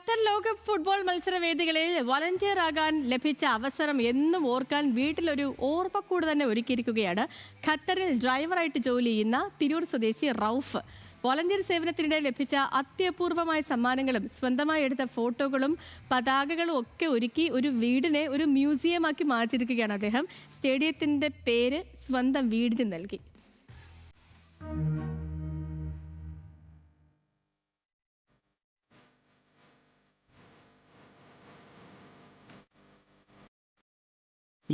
Qatar ലോകകപ്പ് football മത്സരവേദികളിൽ volunteer ആകാൻ ലഭിച്ച അവസരം എന്നും ഓർക്കാൻ വീട്ടിലൊരു ഓർമ്മക്കൂട് തന്നെ ഒരുക്കിയിരിക്കുകയാണ് ഖത്തറിൽ ഡ്രൈവറായിട്ട് ജോലി ചെയ്യുന്ന തിരൂർ സ്വദേശി റൌഫ്. വോളണ്ടിയർ സേവനത്തിനിടെ ലഭിച്ച അത്യപൂർവമായ സമ്മാനങ്ങളും സ്വന്തമായി എടുത്ത ഫോട്ടോകളും പതാകകളും ഒക്കെ ഒരുക്കി ഒരു വീടിനെ ഒരു മ്യൂസിയമാക്കി മാറ്റിയിരിക്കുകയാണ് അദ്ദേഹം. സ്റ്റേഡിയത്തിന്റെ പേര് സ്വന്തം വീടിന് നൽകി.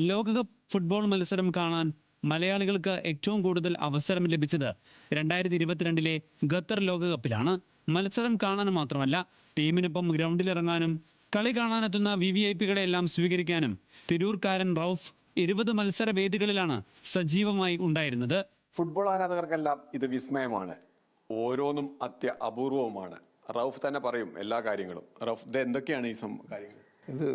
ലോകകപ്പ് ഫുട്ബോൾ മത്സരം കാണാൻ മലയാളികൾക്ക് ഏറ്റവും കൂടുതൽ അവസരം ലഭിച്ചത് 2022 ഖത്തർ ലോകകപ്പിലാണ്. മത്സരം കാണാൻ മാത്രമല്ല, ടീമിനൊപ്പം ഗ്രൗണ്ടിലിറങ്ങാനും കളി കാണാനെത്തുന്ന VVIPകളെ എല്ലാം സ്വീകരിക്കാനും തിരൂർക്കാരൻ റൌഫ് 20 മത്സര വേദികളിലാണ് സജീവമായി ഉണ്ടായിരുന്നത്. ഫുട്ബോൾ ആരാധകർക്കെല്ലാം ഇത് വിസ്മയമാണ്. ഓരോന്നും അപൂർവവുമാണ്. റൌഫ് തന്നെ പറയും എല്ലാ കാര്യങ്ങളും. റൌഫ്, ഇത് എന്തൊക്കെയാണ് ഈ കാര്യങ്ങൾ? ഇത്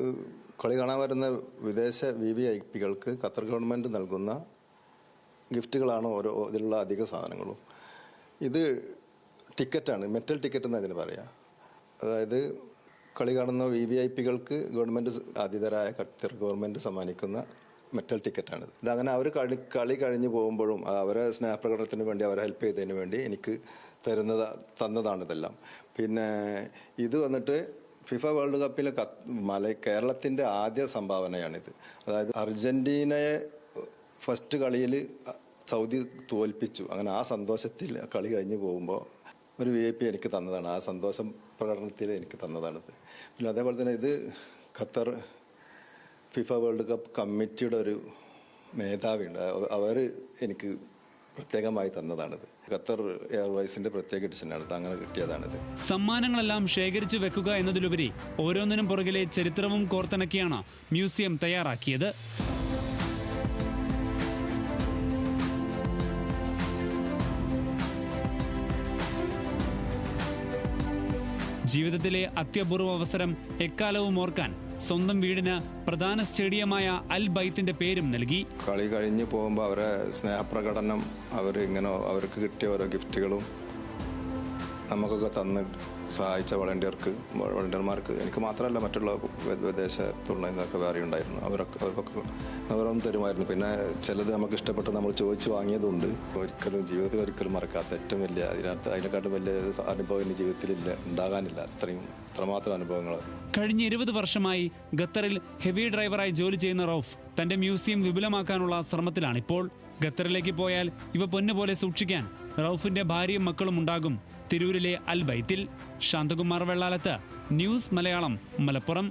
കളി കാണാൻ വരുന്ന വിദേശ VVIPകൾക്ക് ഖത്തർ ഗവൺമെൻറ് നൽകുന്ന ഗിഫ്റ്റുകളാണ് ഓരോ ഇതിലുള്ള അധിക സാധനങ്ങളും. ഇത് ടിക്കറ്റാണ്, മെറ്റൽ ടിക്കറ്റ് എന്ന് അതിന് പറയാം. അതായത് കളി കാണുന്ന VVIPകൾക്ക് ഗവൺമെൻറ് ആതിഥേയരായ ഖത്തർ ഗവൺമെൻറ് സമ്മാനിക്കുന്ന മെറ്റൽ ടിക്കറ്റാണിത്. ഇതങ്ങനെ അവർ കളി കഴിഞ്ഞ് പോകുമ്പോഴും അവരെ സ്നേഹപ്രകടനത്തിന് വേണ്ടി അവരെ ഹെൽപ്പ് ചെയ്തതിന് വേണ്ടി എനിക്ക് തന്നതാണിതെല്ലാം. പിന്നെ ഇത് വന്നിട്ട് ഫിഫ വേൾഡ് കപ്പിൽ കേരളത്തിൻ്റെ ആദ്യ സംഭാവനയാണിത്. അതായത് അർജന്റീനയെ ഫസ്റ്റ് കളിയിൽ സൗദി തോൽപ്പിച്ചു. അങ്ങനെ ആ സന്തോഷത്തിൽ കളി കഴിഞ്ഞ് പോകുമ്പോൾ ഒരു VIP എനിക്ക് തന്നതാണ്. ആ സന്തോഷം പ്രകടനത്തിൽ എനിക്ക് തന്നതാണിത്. പിന്നെ അതേപോലെ തന്നെ ഇത് ഖത്തർ ഫിഫ വേൾഡ് കപ്പ് കമ്മിറ്റിയുടെ ഒരു മേധാവിയുണ്ട്. അവർ എനിക്ക് പ്രത്യേകമായി തന്നതാണിത്. ഖത്തർ എയർവൈസിന്റെ പ്രത്യേക എഡിഷനാണ്, അങ്ങനെ കിട്ടിയതാണിത്. സമ്മാനങ്ങളെല്ലാം ശേഖരിച്ചു വെക്കുക എന്നതിലുപരി ഓരോന്നിനും പുറകിലെ ചരിത്രവും കോർത്തിണക്കിയാണ് മ്യൂസിയം തയ്യാറാക്കിയത്. ജീവിതത്തിലെ അത്യപൂർവ അവസരം എക്കാലവും ഓർക്കാൻ സ്വന്തം വീടിന് പ്രധാന സ്റ്റേഡിയമായ അൽ ബൈത്തിന്റെ പേരും നൽകി. കളി കഴിഞ്ഞ് പോകുമ്പോൾ അവരെ സ്നേഹപ്രകടനം, അവർക്ക് കിട്ടിയ ഓരോ ഗിഫ്റ്റുകളും നമുക്കൊക്കെ തന്ന് സഹായിച്ച വളണ്ടിയർമാർക്ക് എനിക്ക് മാത്രമല്ല മറ്റുള്ള വിദേശത്തുള്ളതൊക്കെ വേറെ ഉണ്ടായിരുന്നു. അവർക്കൊക്കെ ഓരോന്നും തരുമായിരുന്നു. പിന്നെ ചിലത് നമുക്ക് ഇഷ്ടപ്പെട്ട് നമ്മൾ ചോദിച്ചു വാങ്ങിയതുണ്ട്. ജീവിതത്തിൽ ഒരിക്കലും മറക്കാത്ത ഏറ്റവും വലിയ അതിനെക്കാട്ടും വലിയ അനുഭവം ഇനി ജീവിതത്തിലില്ല, ഉണ്ടാകാനില്ല. അത്രമാത്രം അനുഭവങ്ങൾ. കഴിഞ്ഞ 20 വർഷമായി ഖത്തറിൽ ഹെവി ഡ്രൈവറായി ജോലി ചെയ്യുന്ന റൌഫ് തന്റെ മ്യൂസിയം വിപുലമാക്കാനുള്ള ശ്രമത്തിലാണിപ്പോൾ. ഖത്തറിലേക്ക് പോയാൽ ഇവ പൊന്നുപോലെ സൂക്ഷിക്കാൻ റൌഫിന്റെ ഭാര്യയും മക്കളും ഉണ്ടാകും തിരൂരിലെ അൽ ബൈത്തിൽ. ശാന്തകുമാർ വെള്ളാലത്ത്, ന്യൂസ് മലയാളം, മലപ്പുറം.